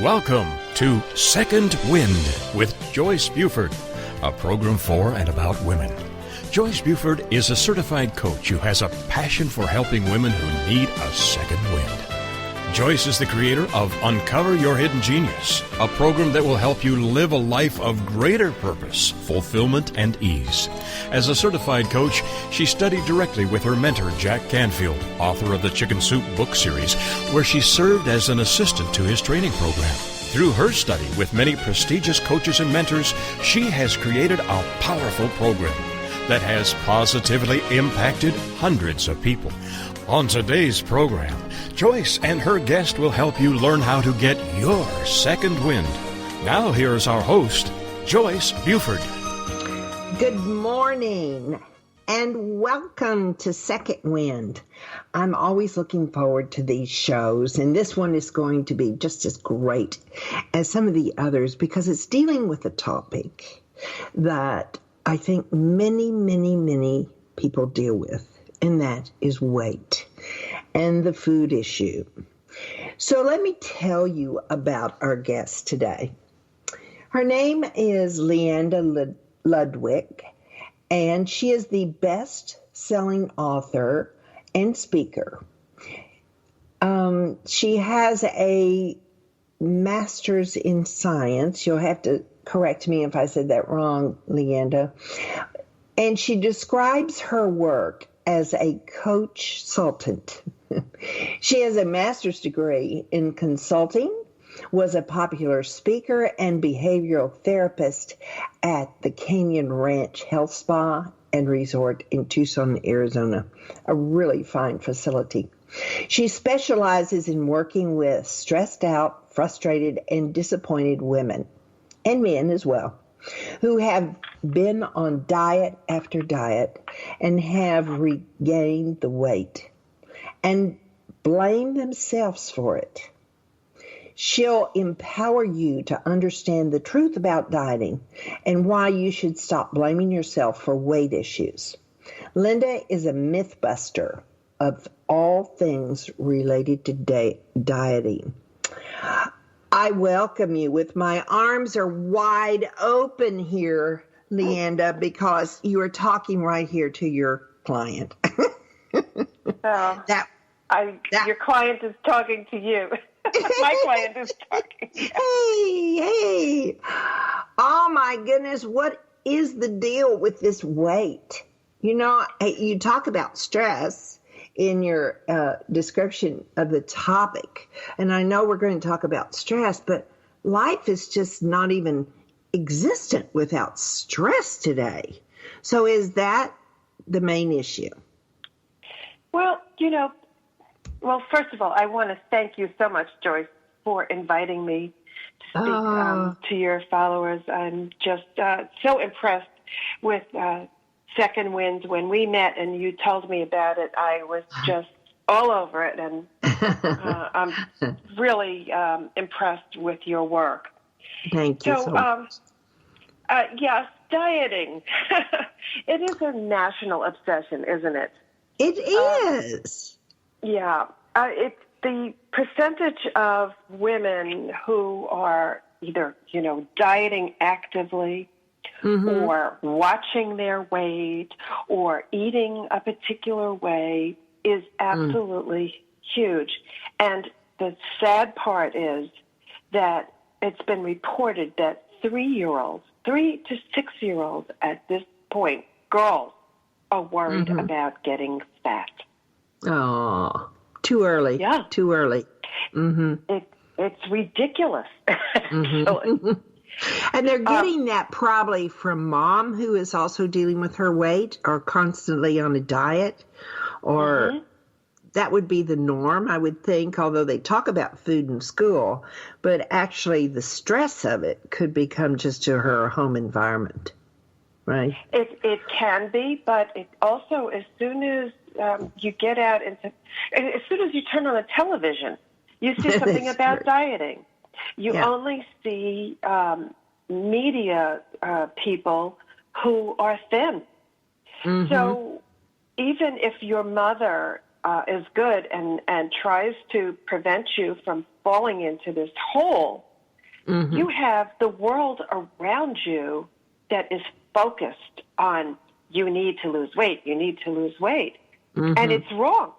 Welcome to Second Wind with Joyce Buford, a program for and about women. Joyce Buford is a certified coach who has a passion for helping women who need a second wind. Joyce is the creator of Uncover Your Hidden Genius, a program that will help you live a life of greater purpose, fulfillment, and ease. As a certified coach, she studied directly with her mentor, Jack Canfield, author of the Chicken Soup book series, where she served as an assistant to his training program. Through her study with many prestigious coaches and mentors, she has created a powerful program that has positively impacted hundreds of people. On today's program, Joyce and her guest will help you learn how to get your second wind. Now here's our host, Joyce Buford. Good morning and welcome to Second Wind. I'm always looking forward to these shows, and this one is going to be just as great as some of the others because it's dealing with a topic that I think many people deal with, and that is weight and the food issue. So let me tell you about our guest today. Her name is Lianda Ludwig, and she is the best-selling author and speaker. She has a master's in science. You'll have to correct me if I said that wrong, Lianda. And she describes her work as a coach-sultant. She has a master's degree in consulting, was a popular speaker and behavioral therapist at the Canyon Ranch Health Spa and Resort in Tucson, Arizona, a really fine facility. She specializes in working with stressed out, frustrated, and disappointed women, and men as well, who have been on diet after diet and have regained the weight and blame themselves for it. She'll empower you to understand the truth about dieting and why you should stop blaming yourself for weight issues. Linda is a myth buster of all things related to dieting. I welcome you with my arms are wide open here, Lianda, because you are talking right here to your client. Your client is talking to you. My client is talking. Hey. Oh, my goodness. What is the deal with this weight? You know, you talk about stress in your description of the topic. And I know we're going to talk about stress, but life is just not even existent without stress today. So is that the main issue? Well, first of all, I want to thank you so much, Joyce, for inviting me to speak to your followers. I'm just so impressed with Second Wind. When we met and you told me about it, I was just all over it, and I'm really impressed with your work. Thank you so much. Yes, dieting. It is a national obsession, isn't it? It is. Yeah. It's the percentage of women who are either, dieting actively or watching their weight or eating a particular way is absolutely huge. And the sad part is that it's been reported that 3 to 6 year olds at this point, girls, are worried about getting fat. Oh, too early. Yeah. Too early. It's ridiculous, actually. And they're getting that probably from mom, who is also dealing with her weight or constantly on a diet, or that would be the norm, I would think, although they talk about food in school, but actually the stress of it could become just to her home environment, right? It can be, but it also, as soon as you get out as soon as you turn on the television, you see something about dieting. You only see media people who are thin. So even if your mother is good and tries to prevent you from falling into this hole, you have the world around you that is focused on you need to lose weight, you need to lose weight. And it's wrong.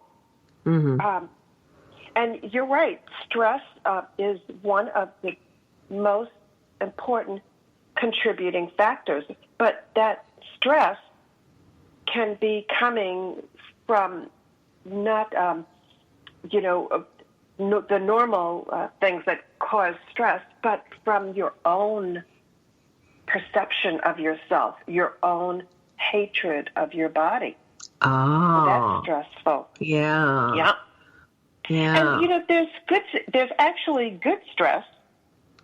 And you're right, stress is one of the most important contributing factors. But that stress can be coming from not, the normal things that cause stress, but from your own perception of yourself, your own hatred of your body. Oh, That's stressful. yeah. Yeah. Yeah. And, there's actually good stress,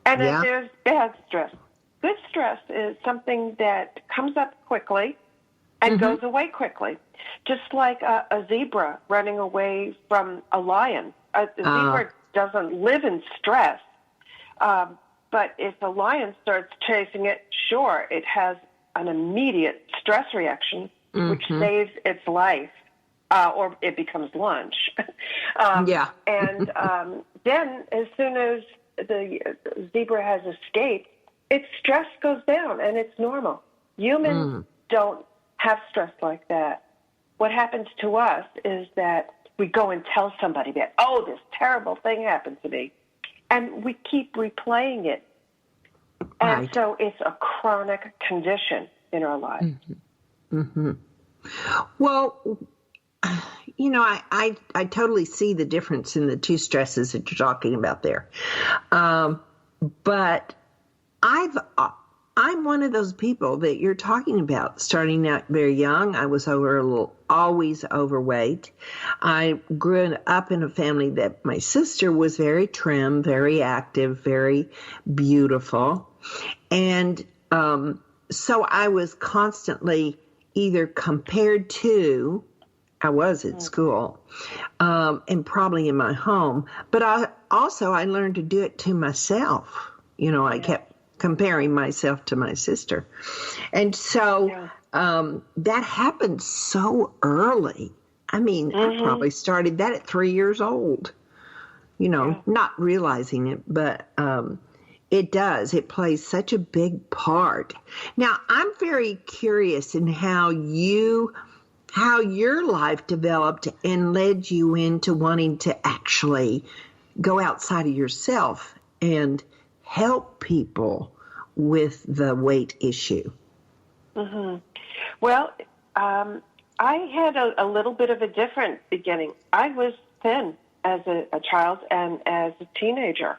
and then there's bad stress. Good stress is something that comes up quickly and goes away quickly, just like a zebra running away from a lion. A zebra doesn't live in stress, but if a lion starts chasing it, sure, it has an immediate stress reaction, which saves its life, or it becomes lunch. And then as soon as the zebra has escaped, its stress goes down, and it's normal. Humans don't have stress like that. What happens to us is that we go and tell somebody that, oh, this terrible thing happened to me, and we keep replaying it. And so it's a chronic condition in our lives. Well, I totally see the difference in the two stresses that you're talking about there. But I'm one of those people that you're talking about, starting out very young. I was always overweight. I grew up in a family that my sister was very trim, very active, very beautiful. And so I was constantly either compared to, I was at school, and probably in my home, but I learned to do it to myself. I kept comparing myself to my sister. And so that happened so early. I mean, I probably started that at 3 years old, not realizing it, but it does. It plays such a big part. Now, I'm very curious in how your life developed and led you into wanting to actually go outside of yourself and help people with the weight issue. Well, I had a little bit of a different beginning. I was thin as a child and as a teenager.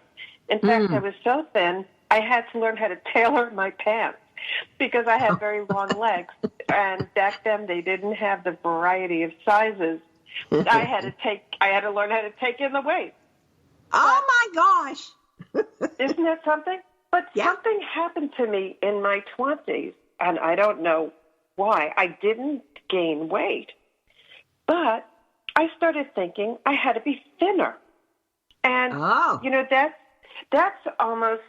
In fact, I was so thin, I had to learn how to tailor my pants because I had very long legs. And back then, they didn't have the variety of sizes. I had to learn how to take in the weight. Oh my gosh! Isn't that something? But something happened to me in my 20s, and I don't know why. I didn't gain weight, but I started thinking I had to be thinner. And, that's almost,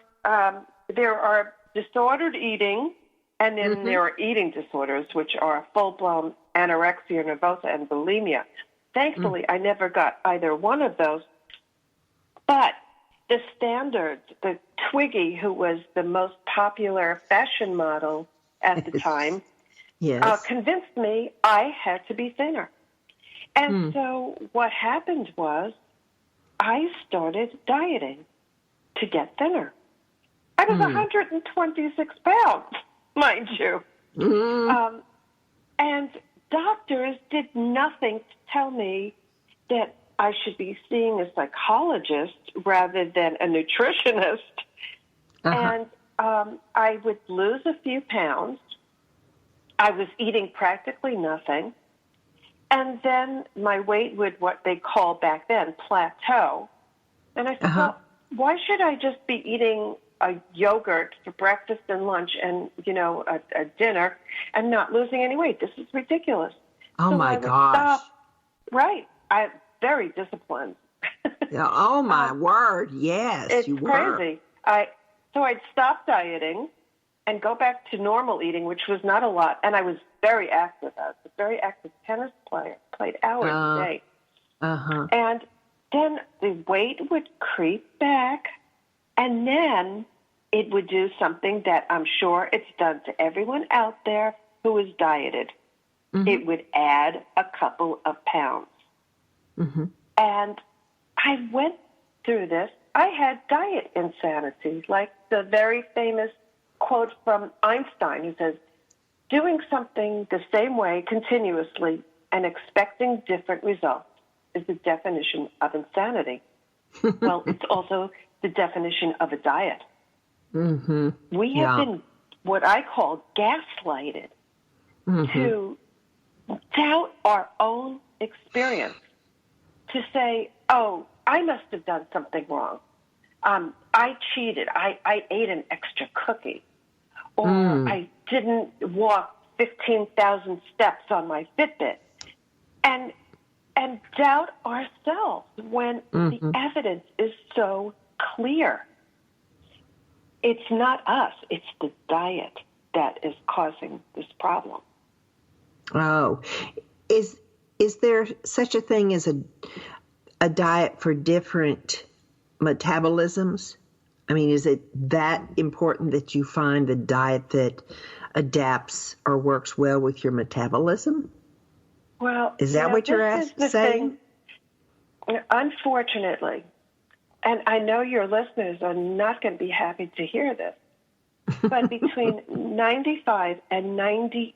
there are disordered eating, and then there are eating disorders, which are full-blown anorexia nervosa and bulimia. Thankfully, I never got either one of those. But the standards, the Twiggy, who was the most popular fashion model at the time, convinced me I had to be thinner. And so what happened was I started dieting to get thinner. I was 126 pounds, mind you. And doctors did nothing to tell me that I should be seeing a psychologist rather than a nutritionist. And I would lose a few pounds. I was eating practically nothing. And then my weight would, what they call back then, plateau. And I said, well, why should I just be eating a yogurt for breakfast and lunch and, a dinner and not losing any weight? This is ridiculous. Oh, so my gosh. Right. I'm very disciplined. Oh, my word. Yes, it's you were. Crazy. So I'd stop dieting and go back to normal eating, which was not a lot. And I was very active. I was a very active tennis player, played hours a day. Uh-huh. And then the weight would creep back, and then it would do something that I'm sure it's done to everyone out there who is dieted. Mm-hmm. It would add a couple of pounds. Mm-hmm. And I went through this. I had diet insanity, like the very famous quote from Einstein, who says, doing something the same way continuously and expecting different results is the definition of insanity. Well, it's also the definition of a diet. Mm-hmm. We have been what I call gaslighted to doubt our own experience, to say, oh, I must have done something wrong. I cheated. I ate an extra cookie. Or I didn't walk 15,000 steps on my Fitbit. And doubt ourselves when the evidence is so clear. It's not us. It's the diet that is causing this problem. Oh, is there such a thing as a diet for different metabolisms? I mean, is it that important that you find the diet that adapts or works well with your metabolism? Well, is that what you're saying? Thing. Unfortunately, and I know your listeners are not going to be happy to hear this, but between 95 and 98%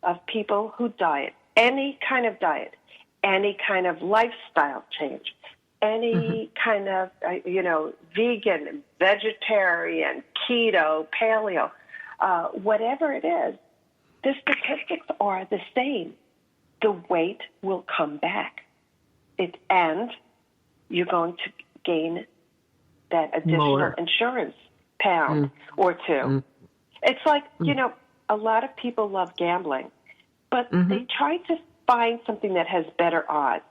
of people who diet, any kind of diet, any kind of lifestyle change, any kind of, vegan, vegetarian, keto, paleo, whatever it is, the statistics are the same. The weight will come back. And you're going to gain that additional insurance pound or two. It's like, a lot of people love gambling, but they try to find something that has better odds.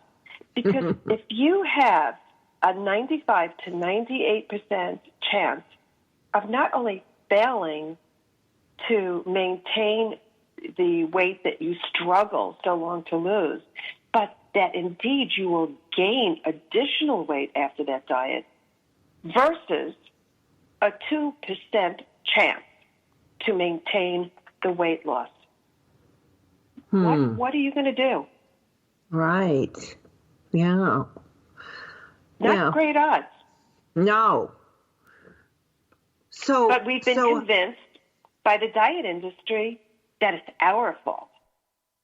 Because if you have a 95 to 98% chance of not only failing to maintain the weight that you struggle so long to lose, but that indeed you will gain additional weight after that diet versus a 2% chance to maintain the weight loss. What are you going to do? Right. Yeah. Not great odds. No. But we've been convinced by the diet industry that it's our fault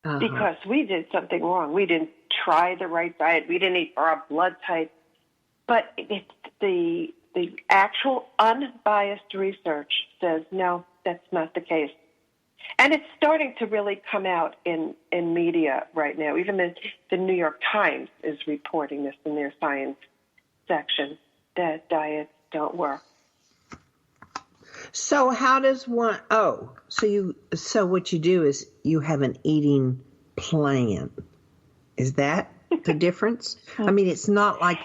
because we did something wrong. We didn't try the right diet. We didn't eat our blood type. But it's the actual unbiased research says, no, that's not the case. And it's starting to really come out in media right now. Even the New York Times is reporting this in their science section, that diets don't work. So how does one, so what you do is you have an eating plan. Is that the difference? I mean, it's not like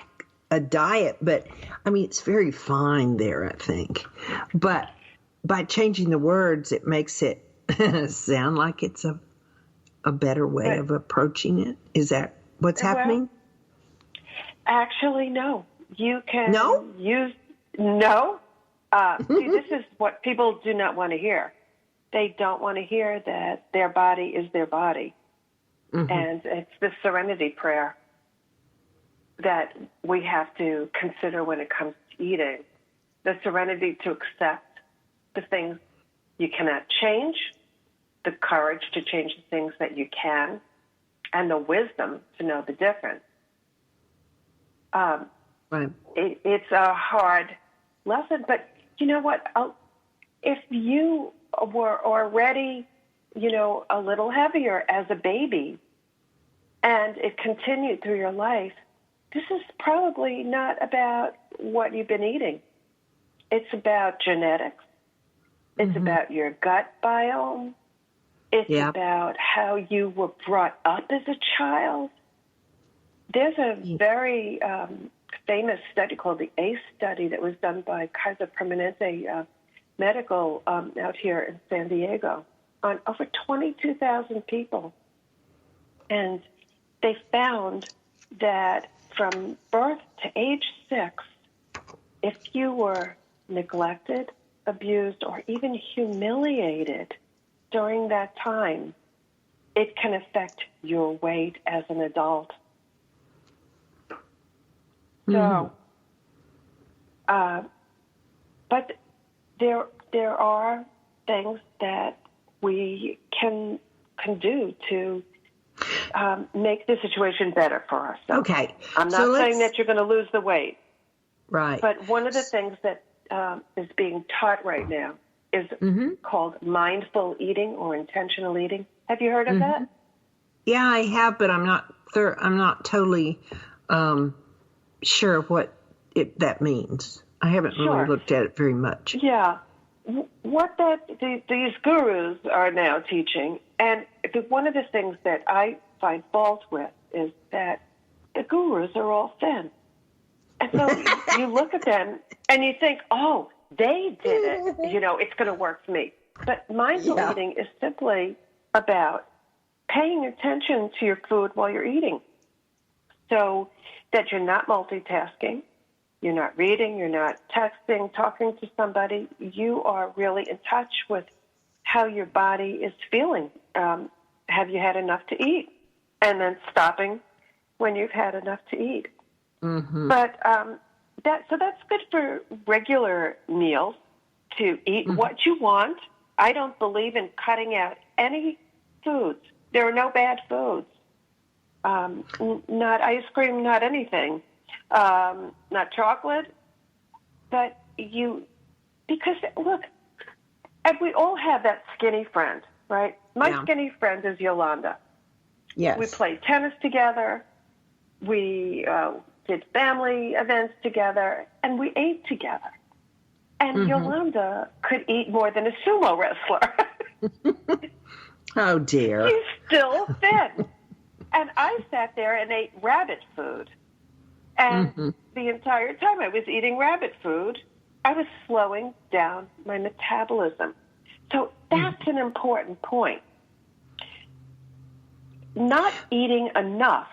a diet, but I mean, it's very fine there, I think. But by changing the words, it makes it sound like it's a better way of approaching it. Is that what's happening? Actually, no. You can use no. See, this is what people do not want to hear. They don't want to hear that their body is their body. And it's the serenity prayer that we have to consider when it comes to eating. The serenity to accept the things you cannot change, the courage to change the things that you can, and the wisdom to know the difference. Right. It's a hard lesson, but you know what? If you were already, a little heavier as a baby, and it continued through your life, this is probably not about what you've been eating. It's about genetics. It's about your gut biome. It's about how you were brought up as a child. There's a very famous study called the ACE study that was done by Kaiser Permanente Medical out here in San Diego on over 22,000 people. And they found that from birth to age 6, if you were neglected, abused, or even humiliated during that time, it can affect your weight as an adult. So, but there are things that we can do to make the situation better for ourselves. Okay. I'm not saying that you're going to lose the weight. Right. But one of the things that is being taught right now is called mindful eating or intentional eating. Have you heard of that? Yeah, I have, but I'm not totally sure what that means. I haven't really looked at it very much. Yeah. What these gurus are now teaching, and one of the things that I find fault with is that the gurus are all thin. And so you look at them and you think, oh, they did it. It's going to work for me. But mindful eating is simply about paying attention to your food while you're eating so that you're not multitasking, you're not reading, you're not texting, talking to somebody. You are really in touch with how your body is feeling. Have you had enough to eat? And then stopping when you've had enough to eat. But that's good for regular meals, to eat what you want. I don't believe in cutting out any foods. There are no bad foods. Not ice cream, not anything. Not chocolate. But because look, and we all have that skinny friend, right? My skinny friend is Yolanda. Yes. We played tennis together. We did family events together, and we ate together. And Yolanda could eat more than a sumo wrestler. Oh, dear. She's still thin. And I sat there and ate rabbit food. And the entire time I was eating rabbit food, I was slowing down my metabolism. So that's an important point. Not eating enough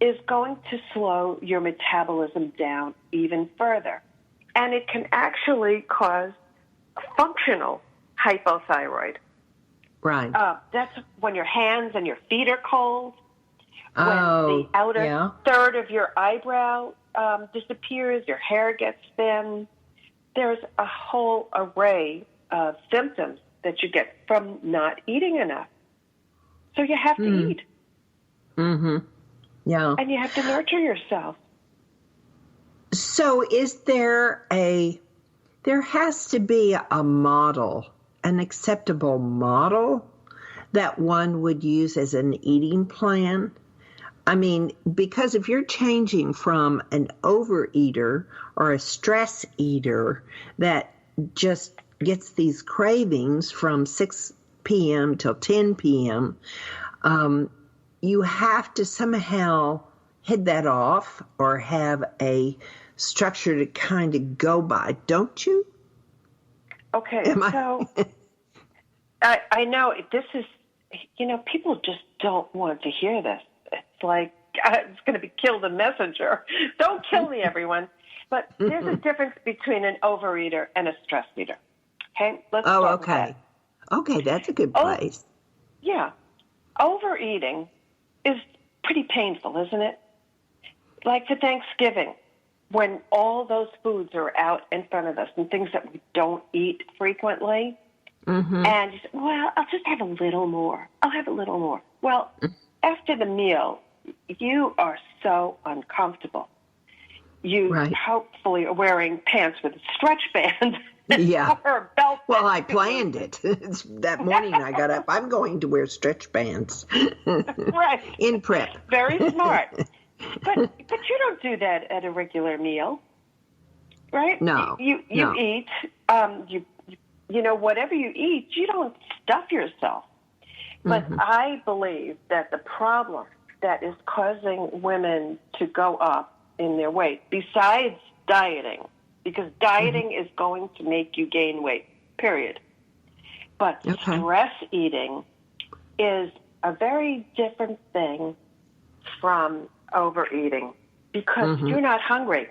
is going to slow your metabolism down even further. And it can actually cause functional hypothyroid. Right. That's when your hands and your feet are cold, when the outer third of your eyebrow disappears, your hair gets thin. There's a whole array of symptoms that you get from not eating enough. So you have to eat. Yeah. And you have to nurture yourself. So there has to be a model, an acceptable model that one would use as an eating plan? I mean, because if you're changing from an overeater or a stress eater that just gets these cravings from 6 p.m. till 10 p.m., you have to somehow head that off or have a structure to kind of go by, don't you? Okay, I know this is, people just don't want to hear this. It's like, it's going to be kill the messenger. Don't kill me, everyone. But there's a difference between an overeater and a stress eater. Okay, let's start with that. Okay, that's a good place. Yeah. Overeating is pretty painful, isn't it? Like for Thanksgiving, when all those foods are out in front of us and things that we don't eat frequently, and you say, well, I'll just have a little more. I'll have a little more. Well, after the meal, you are so uncomfortable. You hopefully are wearing pants with a stretch band. Yeah. Or a belt. Well, I planned it. That morning I got up, I'm going to wear stretch bands. Right. In prep. Very smart. But you don't do that at a regular meal, right? No. You eat, whatever you eat, you don't stuff yourself. But I believe that the problem that is causing women to go up in their weight, besides dieting, because dieting is going to make you gain weight, period. But stress eating is a very different thing from overeating because you're not hungry.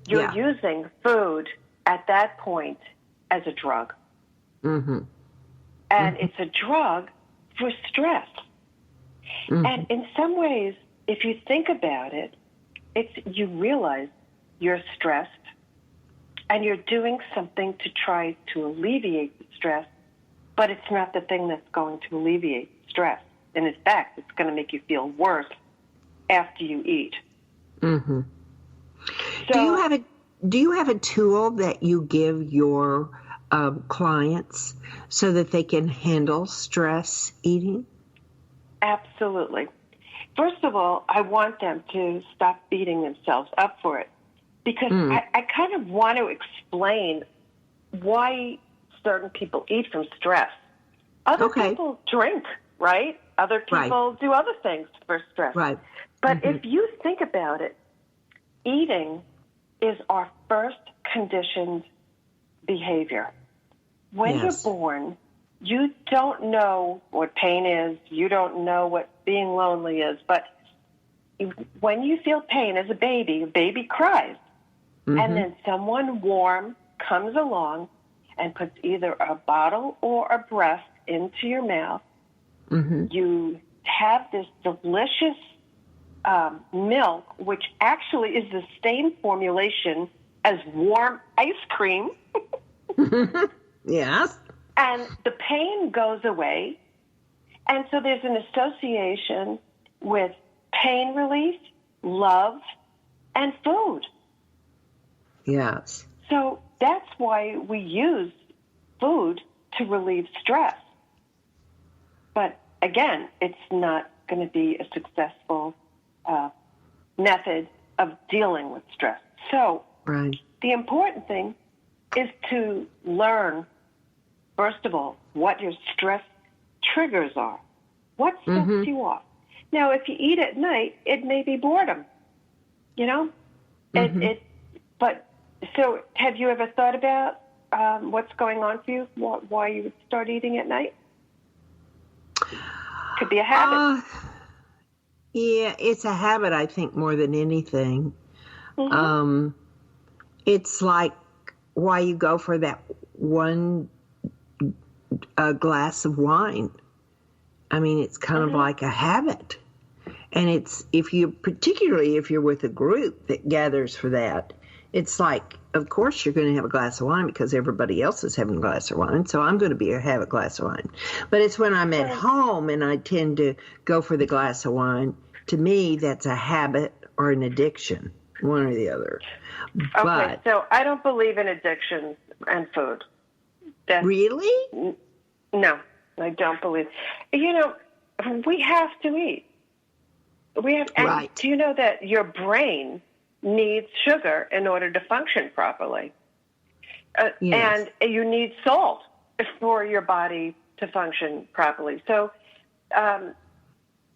You're using food at that point as a drug. And it's a drug for stress. And in some ways, if you think about it, you realize you're stressed and you're doing something to try to alleviate the stress, but it's not the thing that's going to alleviate stress. And in fact, it's going to make you feel worse after you eat. So, do you have a tool that you give your clients so that they can handle stress eating? Absolutely. First of all, I want them to stop beating themselves up for it because I kind of want to explain why certain people eat from stress. Other people drink, right? Other people do other things for stress. Right. But if you think about it, eating is our first conditioned behavior. When you're born, you don't know what pain is. You don't know what being lonely is. But when you feel pain as a baby cries. And then someone warm comes along and puts either a bottle or a breast into your mouth. You have this delicious milk, which actually is the same formulation as warm ice cream. Yes. And the pain goes away. And so there's an association with pain relief, love, and food. Yes. So that's why we use food to relieve stress. But again, it's not going to be a successful method of dealing with stress. So the important thing is to learn, first of all, what your stress triggers are. What sets you off? Now, if you eat at night, it may be boredom, you know? But so have you ever thought about what's going on for you, why you would start eating at night? Could be a habit. Yeah, it's a habit, I think, more than anything. It's like why you go for that one glass of wine. I mean, it's kind of like a habit. And it's, particularly if you're with a group that gathers for that, it's like, of course you're going to have a glass of wine because everybody else is having a glass of wine. So I'm going to have a glass of wine. But it's when I'm at home and I tend to go for the glass of wine. To me, that's a habit or an addiction, one or the other. Okay, so I don't believe in addictions and food. Really? No, I don't believe. You know, we have to eat. And do you know that your brain needs sugar in order to function properly? And you need salt for your body to function properly. So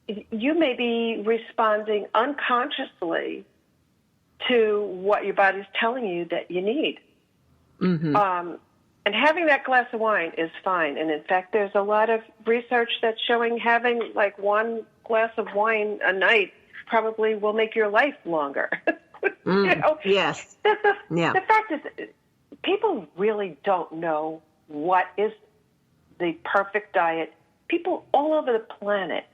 you may be responding unconsciously to what your body's telling you that you need. And having that glass of wine is fine. And in fact, there's a lot of research that's showing having like one glass of wine a night probably will make your life longer. You know? Yes. The fact is, people really don't know what is the perfect diet. People all over the planet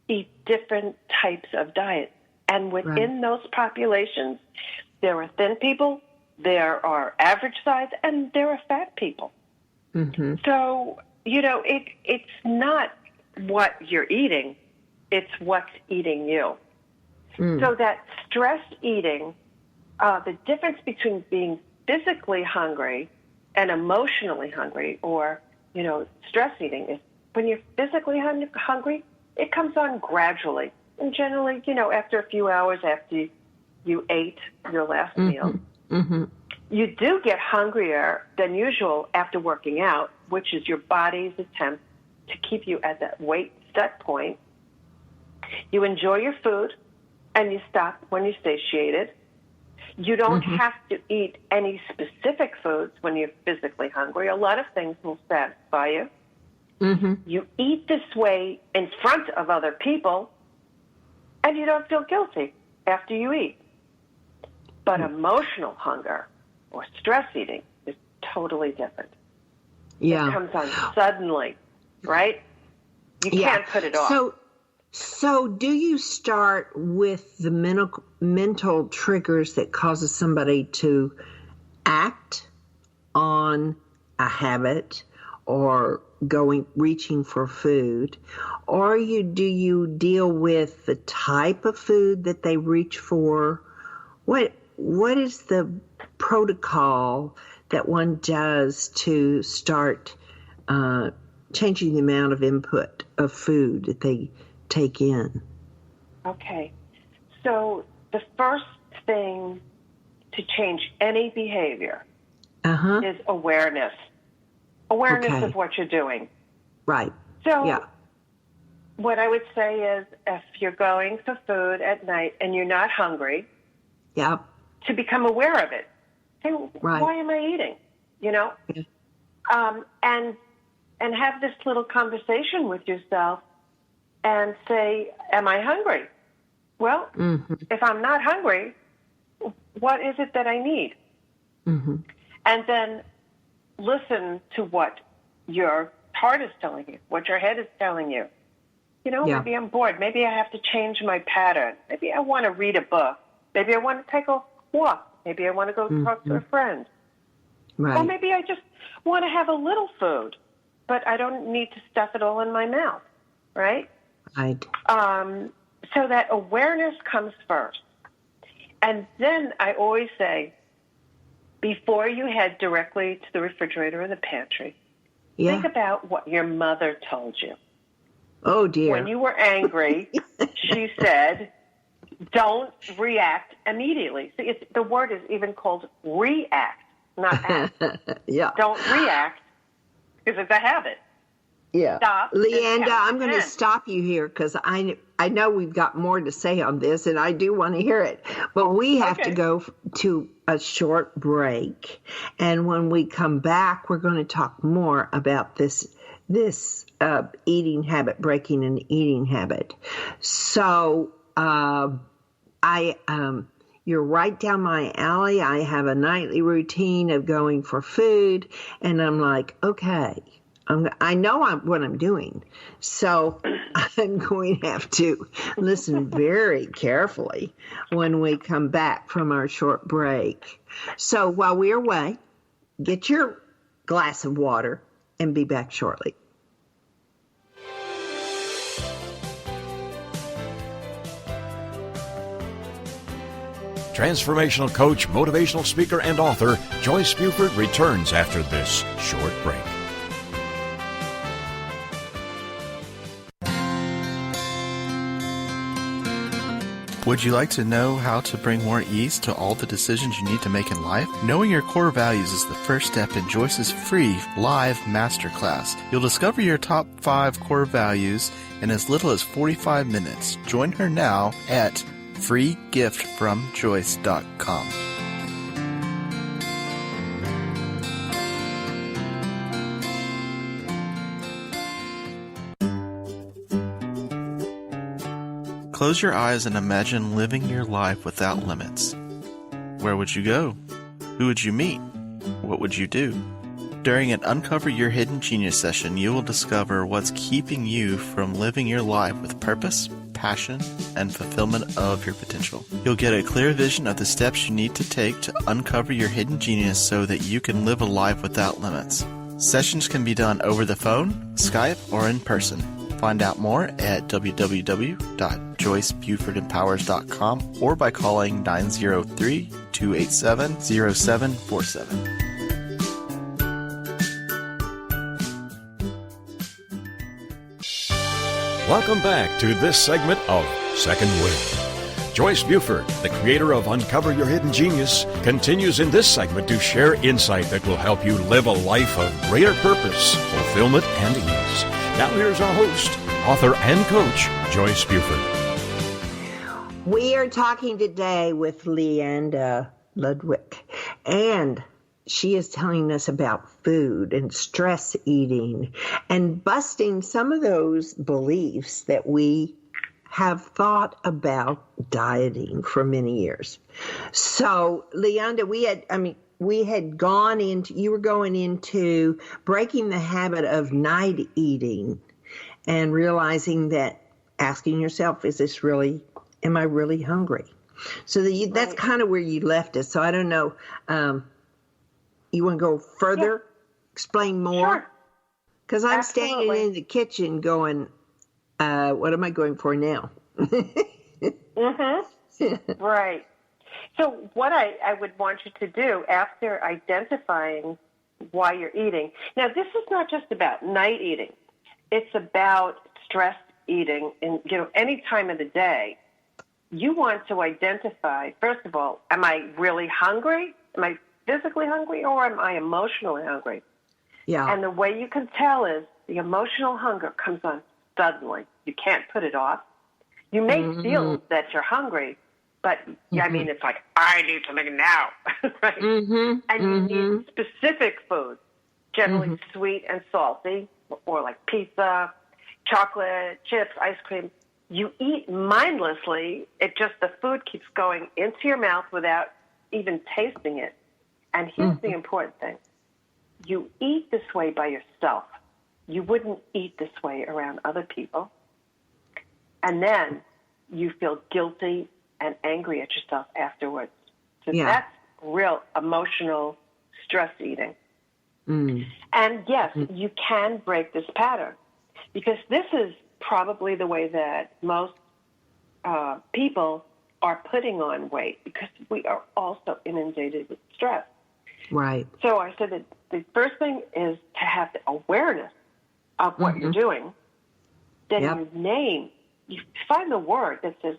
eat different types of diets. And within those populations, there are thin people, there are average size, and there are fat people. So, you know, it's not what you're eating, it's what's eating you. So that stress eating, the difference between being physically hungry and emotionally hungry, or, you know, stress eating, is when you're physically hungry, it comes on gradually. And generally, you know, after a few hours after you ate your last meal, you do get hungrier than usual after working out, which is your body's attempt to keep you at that weight set point. You enjoy your food, and you stop when you're satiated. You don't have to eat any specific foods when you're physically hungry. A lot of things will satisfy you. You eat this way in front of other people, and you don't feel guilty after you eat. But emotional hunger or stress eating is totally different. Yeah. It comes on suddenly, right? You can't put it off. So do you start with the mental triggers that causes somebody to act on a habit or reaching for food, or do you deal with the type of food that they reach for? What is the protocol that one does to start changing the amount of input of food that they take in? Okay. So the first thing to change any behavior is awareness. Awareness of what you're doing. Right. So what I would say is, if you're going for food at night and you're not hungry, to become aware of it. Say, why am I eating? You know? And have this little conversation with yourself and say, am I hungry? Well, if I'm not hungry, what is it that I need? And then listen to what your heart is telling you, what your head is telling you. You know, maybe I'm bored. Maybe I have to change my pattern. Maybe I want to read a book. Maybe I want to take a walk. Maybe I want to go talk to a friend. Right. Or maybe I just want to have a little food, but I don't need to stuff it all in my mouth, right? Right. So that awareness comes first. And then I always say, before you head directly to the refrigerator or the pantry, think about what your mother told you. Oh, dear. When you were angry, she said, don't react immediately. See, the word is even called react, not act. Don't react, because it's a habit. Stop. Leanda, I'm going to stop you here because I know we've got more to say on this, and I do want to hear it. But we have to go to a short break. And when we come back, we're going to talk more about this eating habit, breaking an eating habit. So you're right down my alley. I have a nightly routine of going for food, and I'm like, okay. I know what I'm doing, so I'm going to have to listen very carefully when we come back from our short break. So while we're away, get your glass of water and be back shortly. Transformational coach, motivational speaker, and author Joyce Buford returns after this short break. Would you like to know how to bring more ease to all the decisions you need to make in life? Knowing your core values is the first step in Joyce's free live masterclass. You'll discover your top 5 core values in as little as 45 minutes. Join her now at freegiftfromjoyce.com. Close your eyes and imagine living your life without limits. Where would you go? Who would you meet? What would you do? During an Uncover Your Hidden Genius session, you will discover what's keeping you from living your life with purpose, passion, and fulfillment of your potential. You'll get a clear vision of the steps you need to take to uncover your hidden genius so that you can live a life without limits. Sessions can be done over the phone, Skype, or in person. Find out more at www.joycebufordempowers.com or by calling 903-287-0747. Welcome back to this segment of Second Wind. Joyce Buford, the creator of Uncover Your Hidden Genius, continues in this segment to share insight that will help you live a life of greater purpose, fulfillment, and ease. Now here's our host, author and coach, Joyce Buford. We are talking today with Lianda Ludwig, and she is telling us about food and stress eating and busting some of those beliefs that we have thought about dieting for many years. So, Lianda, you were going into breaking the habit of night eating and realizing that, asking yourself, am I really hungry? So that's kind of where you left us. So I don't know. You want to go further? Yeah. Explain more? Sure. Because I'm standing in the kitchen going, what am I going for now? Right. So what I would want you to do after identifying why you're eating. Now, this is not just about night eating. It's about stress eating in any time of the day. You want to identify, first of all, am I really hungry? Am I physically hungry, or am I emotionally hungry? Yeah. And the way you can tell is the emotional hunger comes on suddenly. You can't put it off. You may feel that you're hungry, but it's like, I need something now, right? And you need specific foods, generally sweet and salty, or like pizza, chocolate, chips, ice cream. You eat mindlessly. The food keeps going into your mouth without even tasting it. And here's the important thing. You eat this way by yourself. You wouldn't eat this way around other people. And then you feel guilty and angry at yourself afterwards. So that's real emotional stress eating. And yes, you can break this pattern, because this is probably the way that most people are putting on weight, because we are also inundated with stress. Right. So I said that the first thing is to have the awareness of what you're doing. Then you find the word that says,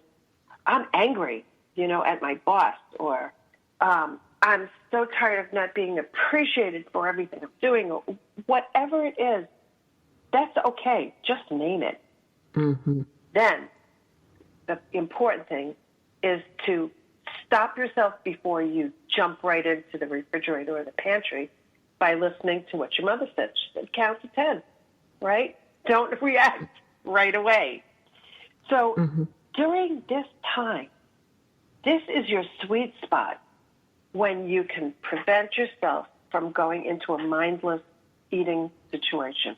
I'm angry, at my boss, or I'm so tired of not being appreciated for everything I'm doing, or whatever it is. That's okay. Just name it. Then the important thing is to stop yourself before you jump right into the refrigerator or the pantry by listening to what your mother said. She said, count to 10, right? Don't react right away. So during this time, this is your sweet spot when you can prevent yourself from going into a mindless eating situation.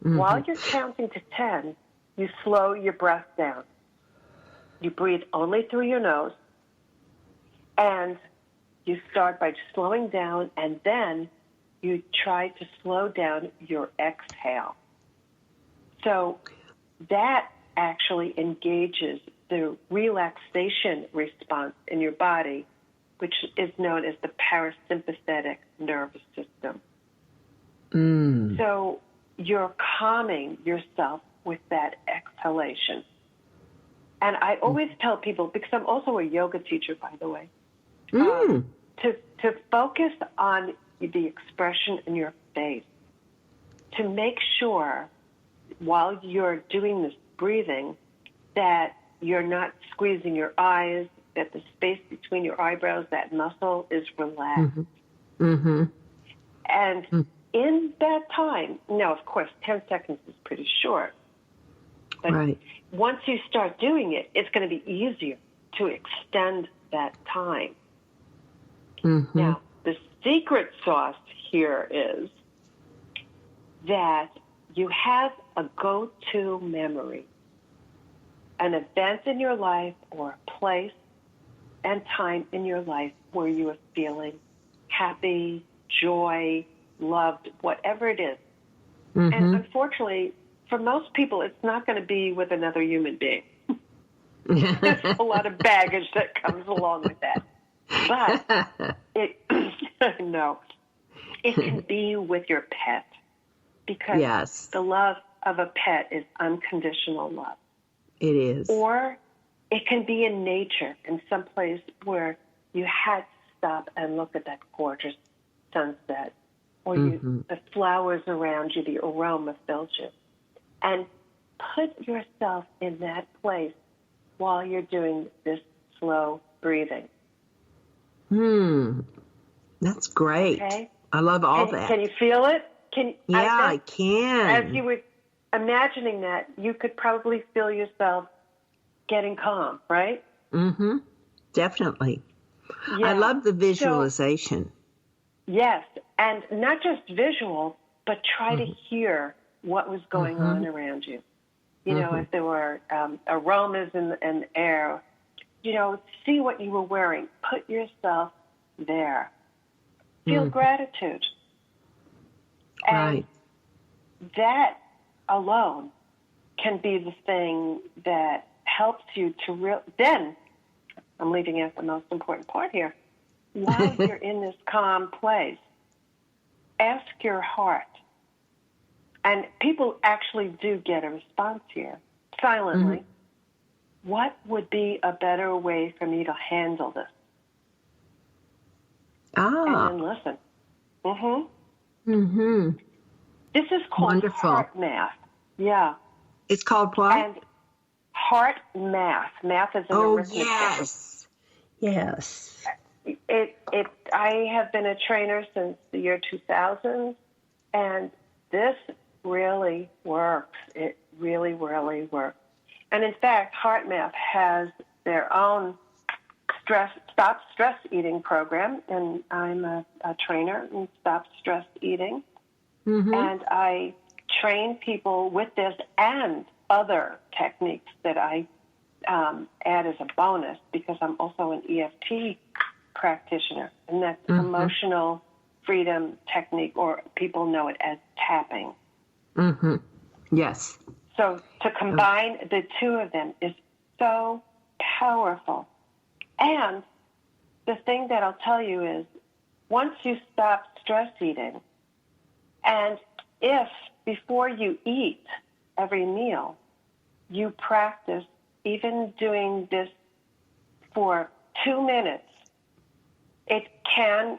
While you're counting to 10, you slow your breath down. You breathe only through your nose, and you start by slowing down, and then you try to slow down your exhale. So that actually engages the relaxation response in your body, which is known as the parasympathetic nervous system. So you're calming yourself with that exhalation. And I always tell people, because I'm also a yoga teacher, by the way, to focus on the expression in your face, to make sure while you're doing this breathing that you're not squeezing your eyes, that the space between your eyebrows, that muscle is relaxed. And in that time, now, of course, 10 seconds is pretty short, but once you start doing it, it's going to be easier to extend that time. Now, the secret sauce here is that you have a go-to memory, an event in your life or a place and time in your life where you are feeling happy, joy, loved, whatever it is. And unfortunately, for most people, it's not going to be with another human being. There's a lot of baggage that comes along with that. But it can be with your pet, because the love of a pet is unconditional love. It is. Or it can be in nature, in some place where you had to stop and look at that gorgeous sunset, or the flowers around you, the aroma fills you. And put yourself in that place while you're doing this slow breathing. That's great. Okay? I love all that. Can you feel it? I can. As you were imagining that, you could probably feel yourself getting calm, right? Mm-hmm. Definitely. Yeah. I love the So, visualization. yes, and not just visual, but try to hear what was going on around you. You know, if there were aromas in the air, you know, see what you were wearing. Put yourself there. Feel gratitude. And Right. that alone can be the thing that helps you to then, I'm leaving out the most important part here, while you're in this calm place, ask your heart. And people actually do get a response here, silently. What would be a better way for me to handle this? And then listen. This is called Wonderful. heart math. Yeah. It's called what? And heart math. Math is an arithmetic. Yes. I have been a trainer since the year 2000, and this really works. It really, really works. And in fact, Heart Math has their own stop stress eating program, and I'm a trainer in stop stress eating. And I train people with this and other techniques that I add as a bonus, because I'm also an EFT practitioner, and that's emotional freedom technique, or people know it as tapping. Yes. So to combine the two of them is so powerful. And the thing that I'll tell you is, once you stop stress eating, and if before you eat every meal, you practice even doing this for 2 minutes, it can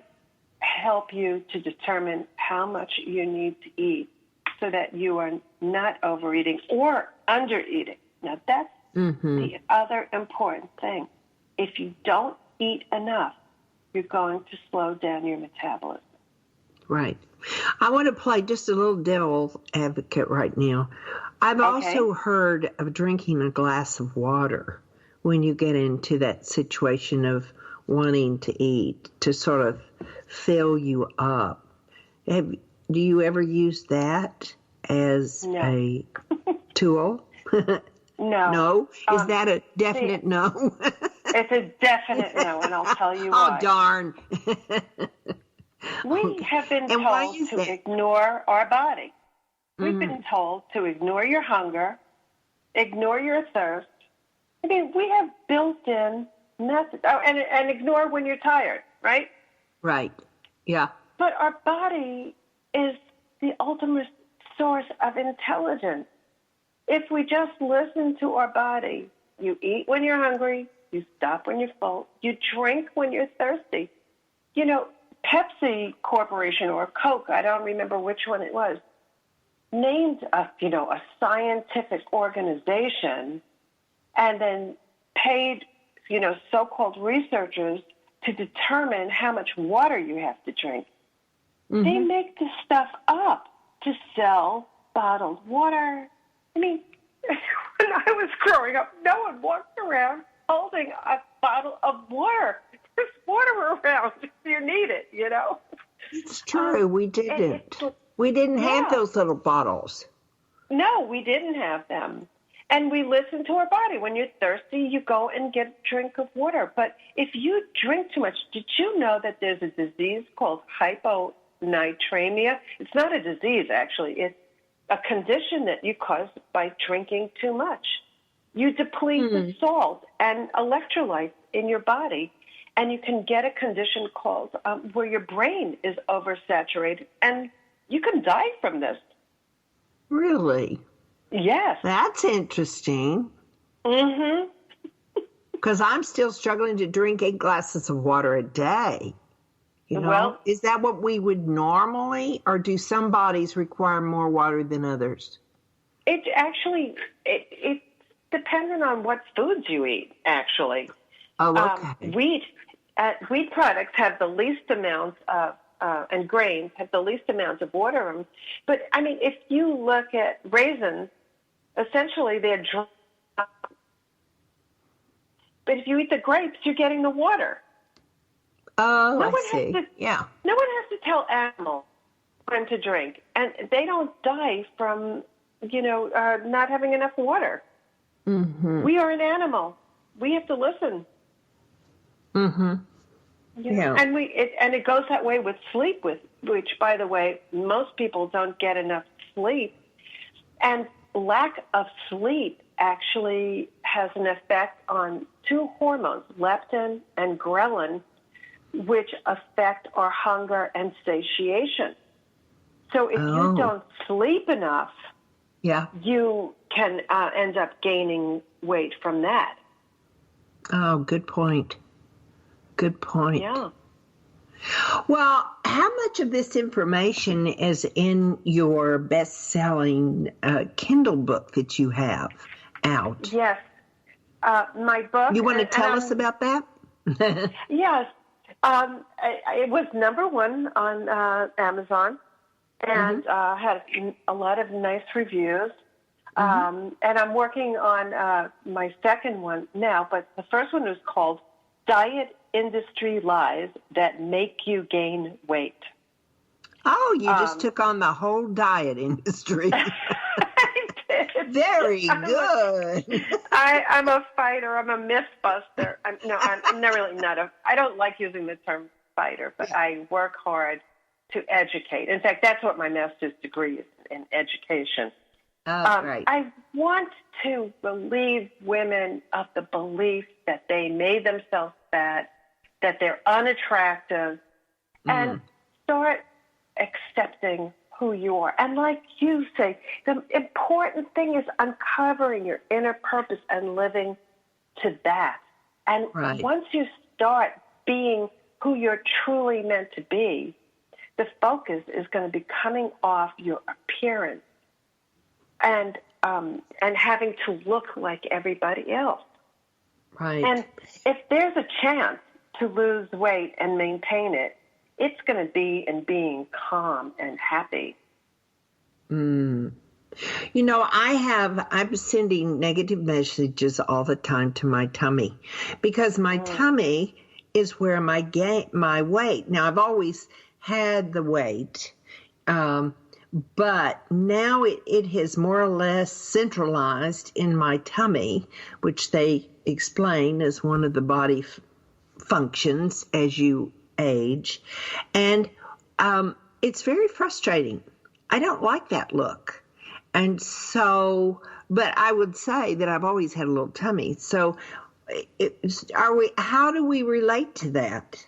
help you to determine how much you need to eat so that you are not overeating or undereating. Now, that's the other important thing. If you don't eat enough, you're going to slow down your metabolism. Right. I want to play just a little devil's advocate right now. I've also heard of drinking a glass of water when you get into that situation of wanting to eat, to sort of fill you up. Do you ever use that as a tool? No. No? Is that a definite no? It's a definite no, and I'll tell you Oh, why. darn. We have been And why told is to that? ignore our body. We've been told to ignore your hunger, ignore your thirst. I mean, we have built-in methods. Oh, and ignore when you're tired, right? Right. Yeah. But our body is the ultimate source of intelligence. If we just listen to our body, you eat when you're hungry, you stop when you're full, you drink when you're thirsty. You know, Pepsi Corporation or Coke, I don't remember which one it was, named a scientific organization and then paid, so-called researchers to determine how much water you have to drink. They make this stuff up to sell bottled water. I mean, when I was growing up, no one walked around holding a bottle of water. There's water around if you need it, It's true. We didn't. We didn't have those little bottles. No, we didn't have them. And we listened to our body. When you're thirsty, you go and get a drink of water. But if you drink too much, did you know that there's a disease called hyponatremia? It's not a disease, actually. It's a condition that you cause by drinking too much. You deplete the salt and electrolytes in your body, and you can get a condition called where your brain is oversaturated, and you can die from this. Really? Yes. That's interesting. Because I'm still struggling to drink 8 glasses of water a day. Well, is that what we would normally, or do some bodies require more water than others? It's actually, it's dependent on what foods you eat, actually. Oh, okay. Wheat products have the least amount of, and grains have the least amount of water in them. But, I mean, if you look at raisins, essentially they're dry. But if you eat the grapes, you're getting the water. Oh, I see. Yeah. No one has to tell animals when to drink, and they don't die from, not having enough water. Mm-hmm. We are an animal. We have to listen. Mm-hmm. Yeah. And it goes that way with sleep, which, by the way, most people don't get enough sleep, and lack of sleep actually has an effect on two hormones, leptin and ghrelin, which affect our hunger and satiation. So if you don't sleep enough, you can end up gaining weight from that. Oh, good point. Good point. Yeah. Well, how much of this information is in your best-selling Kindle book that you have out? Yes. My book. You want to tell us about that? Yes. It was #1 on Amazon and had a lot of nice reviews. And I'm working on my second one now, but the first one was called Diet Industry Lies That Make You Gain Weight. Oh, you just took on the whole diet industry. I did. Very good. I'm a fighter. I'm a myth buster. I'm I don't like using the term fighter, but I work hard to educate. In fact, that's what my master's degree is, in education. Oh, right. I want to relieve women of the belief that they made themselves fat, that they're unattractive, and start accepting who you are. And like you say, the important thing is uncovering your inner purpose and living to that. And once you start being who you're truly meant to be, the focus is going to be coming off your appearance and having to look like everybody else. Right. And if there's a chance to lose weight and maintain it, it's going to be in being calm and happy. I'm sending negative messages all the time to my tummy because my tummy is where my weight. Now, I've always had the weight, but now it has more or less centralized in my tummy, which they explain as one of the body functions as you age. And it's very frustrating. I don't like that look. And so, but I would say that I've always had a little tummy. So how do we relate to that?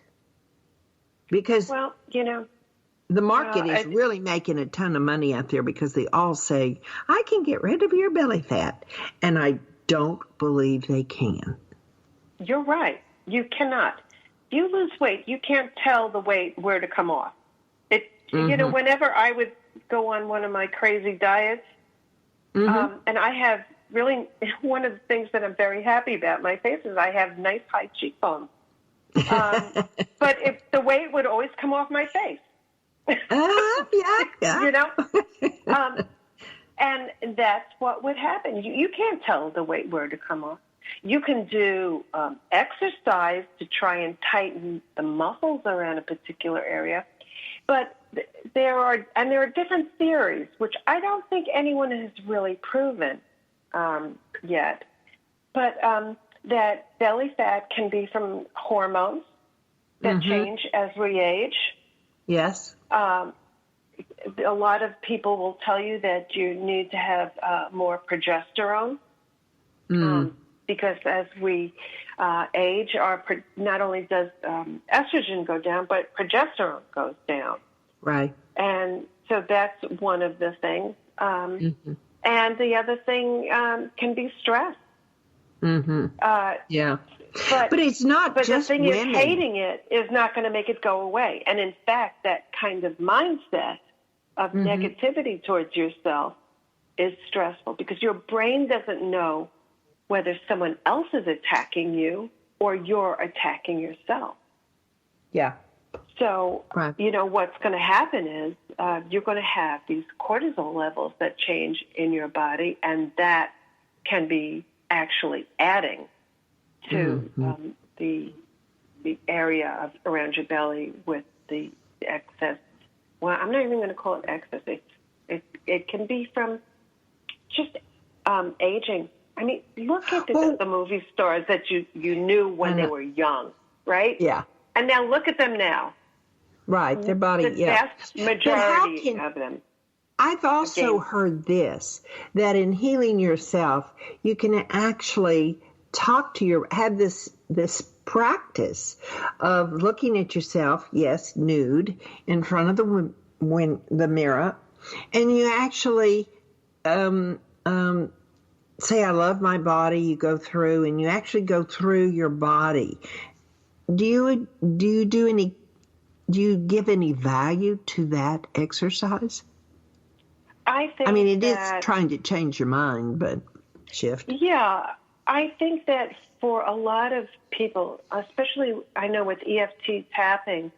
Because, the market is really making a ton of money out there because they all say, I can get rid of your belly fat. And I don't believe they can. You're right. You cannot. If you lose weight, you can't tell the weight where to come off. Whenever I would go on one of my crazy diets, and I have really, one of the things that I'm very happy about my face is I have nice high cheekbones. But if the weight would always come off my face. Yeah. And that's what would happen. You can't tell the weight where to come off. You can do exercise to try and tighten the muscles around a particular area, but there are different theories, which I don't think anyone has really proven yet. But that belly fat can be from hormones that change as we age. Yes. A lot of people will tell you that you need to have more progesterone because as we age, not only does estrogen go down, but progesterone goes down. Right. And so that's one of the things. And the other thing can be stress. Yeah. But it's not but just the thing women. is, hating it is not going to make it go away. And in fact, that kind of mindset of negativity towards yourself is stressful because your brain doesn't know whether someone else is attacking you or you're attacking yourself. Yeah. So, what's going to happen is you're going to have these cortisol levels that change in your body, and that can be actually adding to the area around your belly with the excess. Well, I'm not even going to call it excess. It can be from just aging. I mean, look at the movie stars that you knew when they were young, right? Yeah. And now look at them now. Right, their body, The vast majority of them. I've also heard this, that in healing yourself, you can actually have this practice of looking at yourself, yes, nude, in front of the mirror, and you actually say, I love my body. You go through, and you actually go through your body. Do you give any value to that exercise? I mean, it is trying to change your mind, but shift. Yeah, I think that for a lot of people, especially I know with EFT tapping,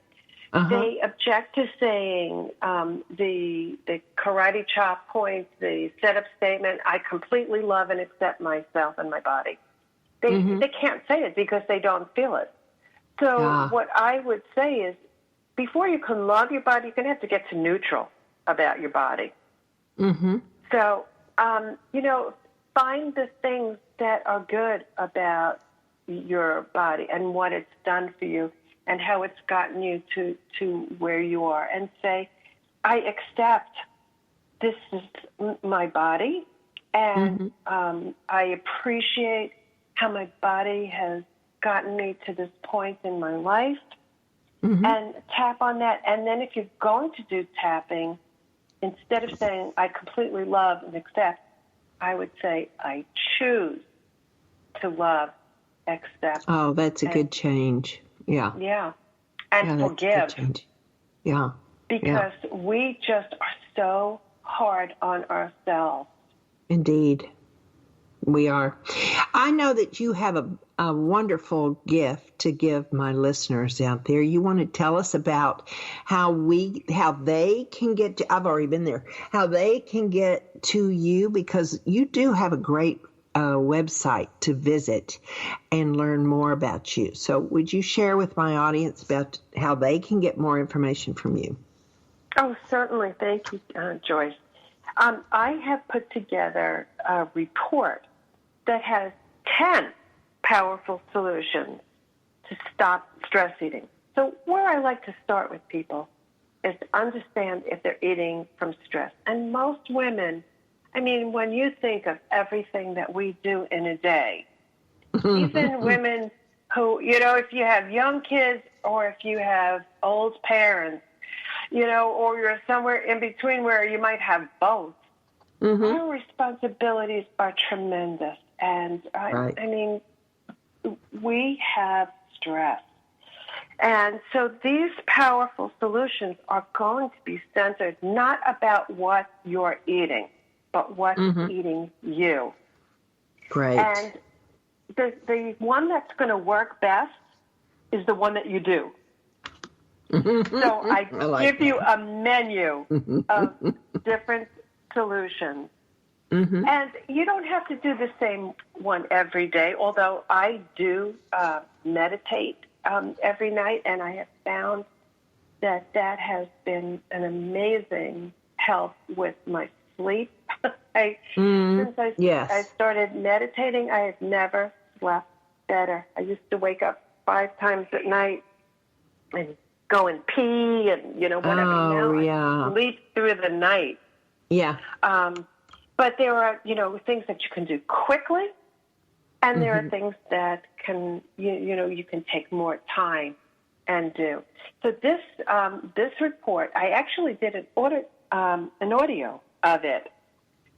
they object to saying the karate chop point, the setup statement, I completely love and accept myself and my body. They can't say it because they don't feel it. So what I would say is, before you can love your body, you're going to have to get to neutral about your body. Mm-hmm. So, find the things that are good about your body and what it's done for you and how it's gotten you to where you are, and say, I accept this is my body, and I appreciate how my body has gotten me to this point in my life, and tap on that. And then if you're going to do tapping, instead of saying, I completely love and accept, I would say, I choose to love, accept. Oh, that's a good change. Yeah. Yeah. And forgive. Yeah. Because we just are so hard on ourselves. Indeed. We are. I know that you have a wonderful gift to give my listeners out there. You want to tell us about how they can get to, I've already been there, how they can get to you, because you do have a great website to visit and learn more about you. So would you share with my audience about how they can get more information from you? Oh, certainly. Thank you, Joyce. I have put together a report that has 10 powerful solutions to stop stress eating. So where I like to start with people is to understand if they're eating from stress. And most women, I mean, when you think of everything that we do in a day, even women who, if you have young kids or if you have old parents, or you're somewhere in between where you might have both, our responsibilities are tremendous. And, I mean, we have stress. And so these powerful solutions are going to be centered not about what you're eating, but what's eating you. Great. And the one that's going to work best is the one that you do. So I give you a menu of different solutions. And you don't have to do the same one every day, although I do meditate every night, and I have found that has been an amazing help with my sleep. Since I started meditating, I have never slept better. I used to wake up 5 times at night and go and pee and, whatever. I sleep through the night. Yeah. But there are, things that you can do quickly, and there are things that can, you can take more time and do. So this report, I actually did an audio of it.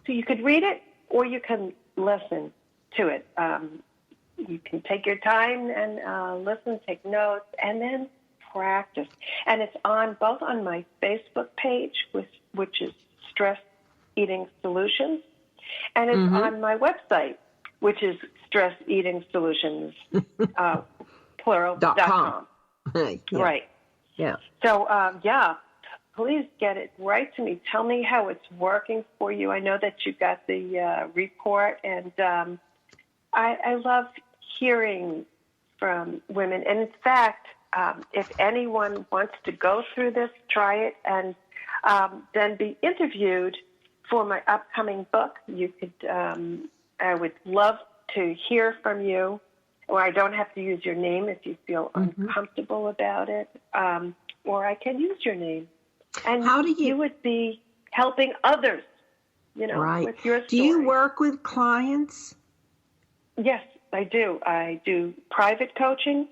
So you could read it or you can listen to it. You can take your time and listen, take notes, and then practice. And it's both on my Facebook page, which is Stress Eating Solutions, and it's on my website, which is stresseatingsolutions, plural.com. Right. Yeah. So, please get it right to me. Tell me how it's working for you. I know that you got the report, and I love hearing from women. And in fact, if anyone wants to go through this, try it, and then be interviewed for my upcoming book, you could. I would love to hear from you. Or I don't have to use your name if you feel uncomfortable about it, or I can use your name. And you would be helping others, with your story. Do you work with clients? Yes, I do. I do private coaching,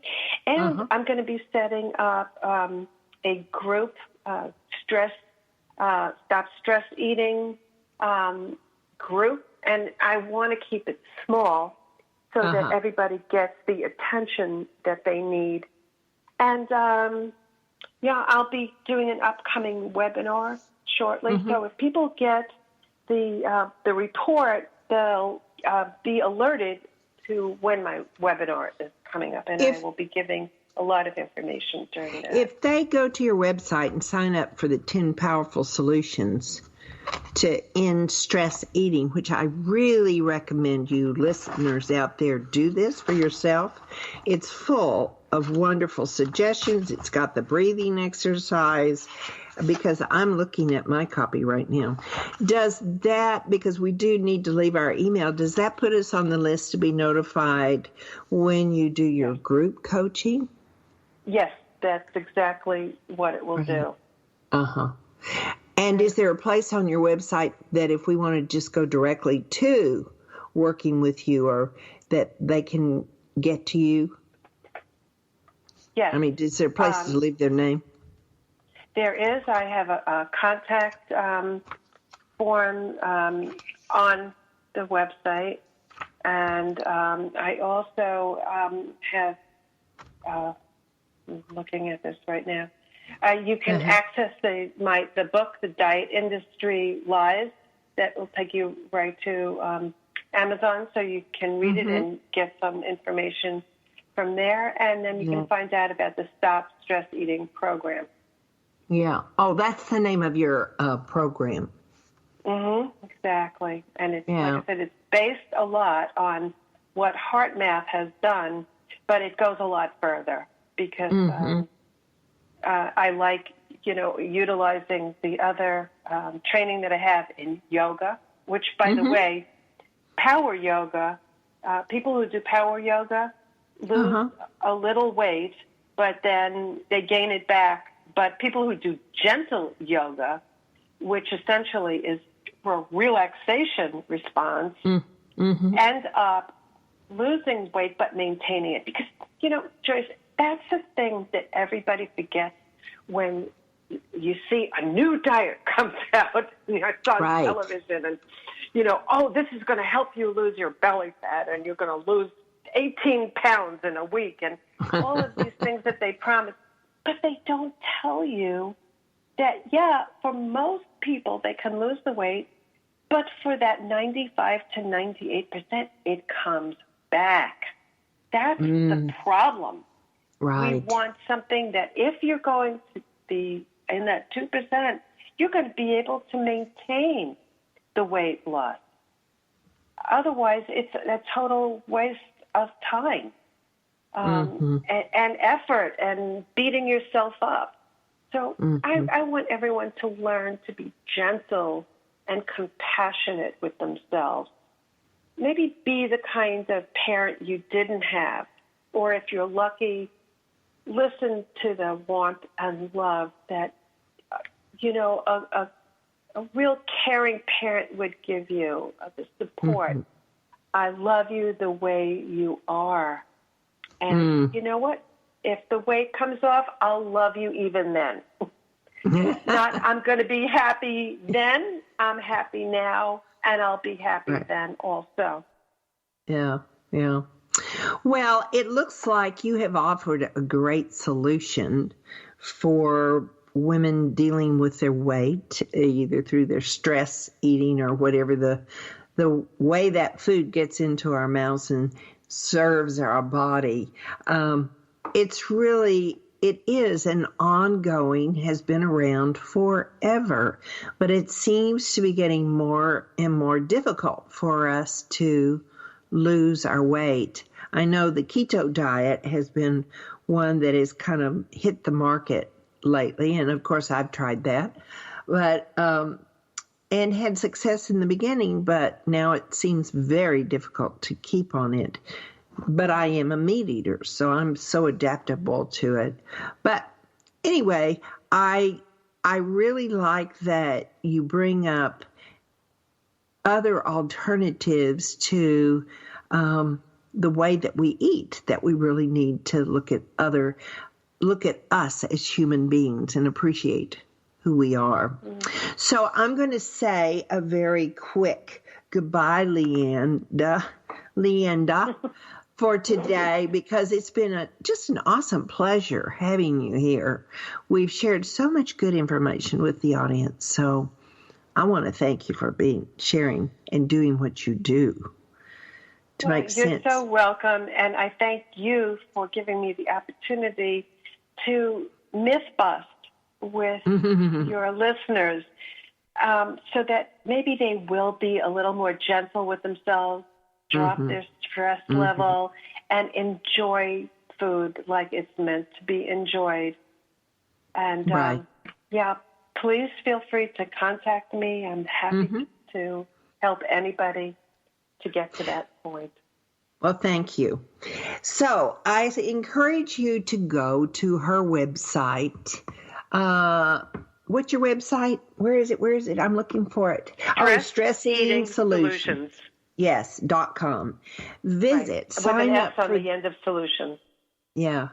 and I'm going to be setting up a group stop stress eating group, and I want to keep it small, so that everybody gets the attention that they need. And, I'll be doing an upcoming webinar shortly. So if people get the report, they'll be alerted to when my webinar is coming up. And I will be giving a lot of information during that. If they go to your website and sign up for the 10 Powerful Solutions to end stress eating, which I really recommend you listeners out there do this for yourself. It's full of wonderful suggestions. It's got the breathing exercise, because I'm looking at my copy right now. Does that, because we do need to leave our email, does that put us on the list to be notified when you do your group coaching? Yes, that's exactly what it will do. And is there a place on your website that if we want to just go directly to working with you, or that they can get to you? Yes. I mean, is there a place to leave their name? There is. I have a contact form on the website, and I also have, I'm looking at this right now, you can access the book, The Diet Industry Lies, that will take you right to Amazon, so you can read it and get some information from there, and then you can find out about the Stop Stress Eating program. Yeah. Oh, that's the name of your program. Exactly. And it's, like I said, it's based a lot on what HeartMath has done, but it goes a lot further, because I like, utilizing the other training that I have in yoga, which, by the way, power yoga, people who do power yoga lose a little weight, but then they gain it back. But people who do gentle yoga, which essentially is for a relaxation response, end up losing weight but maintaining it. Because, Joyce, that's the thing that everybody forgets when you see a new diet comes out. It's on television, and, this is going to help you lose your belly fat, and you're going to lose 18 pounds in a week, and all of these things that they promise. But they don't tell you that, for most people, they can lose the weight, but for that 95 to 98%, it comes back. That's the problem. Right. We want something that if you're going to be in that 2%, you're going to be able to maintain the weight loss. Otherwise, it's a total waste of time. And effort and beating yourself up. So I want everyone to learn to be gentle and compassionate with themselves. Maybe be the kind of parent you didn't have, or if you're lucky, listen to the warmth and love that, a real caring parent would give you, the support. I love you the way you are. And you know what? If the weight comes off, I'll love you even then. Not I'm going to be happy then, I'm happy now, and I'll be happy then also. Yeah. Well, it looks like you have offered a great solution for women dealing with their weight, either through their stress eating or whatever the way that food gets into our mouths and serves our body. It is an ongoing, has been around forever, but it seems to be getting more and more difficult for us to lose our weight. I know the keto diet has been one that has kind of hit the market lately, and of course I've tried that, but and had success in the beginning, but now it seems very difficult to keep on it. But I am a meat eater, so I'm so adaptable to it. But anyway, I really like that you bring up other alternatives to the way that we eat, that we really need to look at us as human beings and appreciate who we are. Mm. So I'm going to say a very quick goodbye, Lianda, for today, because it's been just an awesome pleasure having you here. We've shared so much good information with the audience, so I want to thank you for sharing and doing what you do to make sense. You're so welcome, and I thank you for giving me the opportunity to myth bust with your listeners, so that maybe they will be a little more gentle with themselves, drop their stress level, and enjoy food like it's meant to be enjoyed. And please feel free to contact me. I'm happy to help anybody to get to that point. Well, thank you. So I encourage you to go to her website. What's your website? Where is it? I'm looking for it. Stress Eating Solutions. Yes, .com. Visit. Right. Sign with an up S on the end of solutions. Yeah.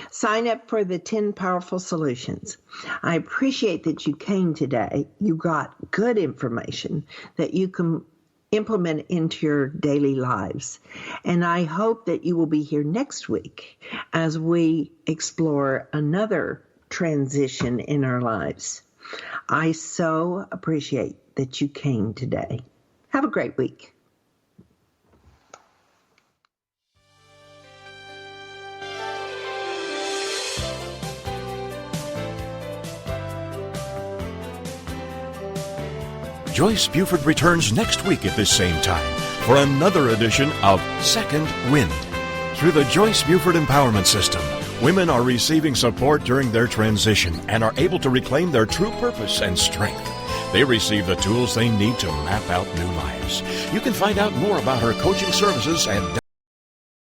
Sign up for the 10 Powerful Solutions. I appreciate that you came today. You got good information that you can implement into your daily lives. And I hope that you will be here next week as we explore another transition in our lives. I so appreciate that you came today. Have a great week. Joyce Buford returns next week at this same time for another edition of Second Wind. Through the Joyce Buford Empowerment System, women are receiving support during their transition and are able to reclaim their true purpose and strength. They receive the tools they need to map out new lives. You can find out more about her coaching services at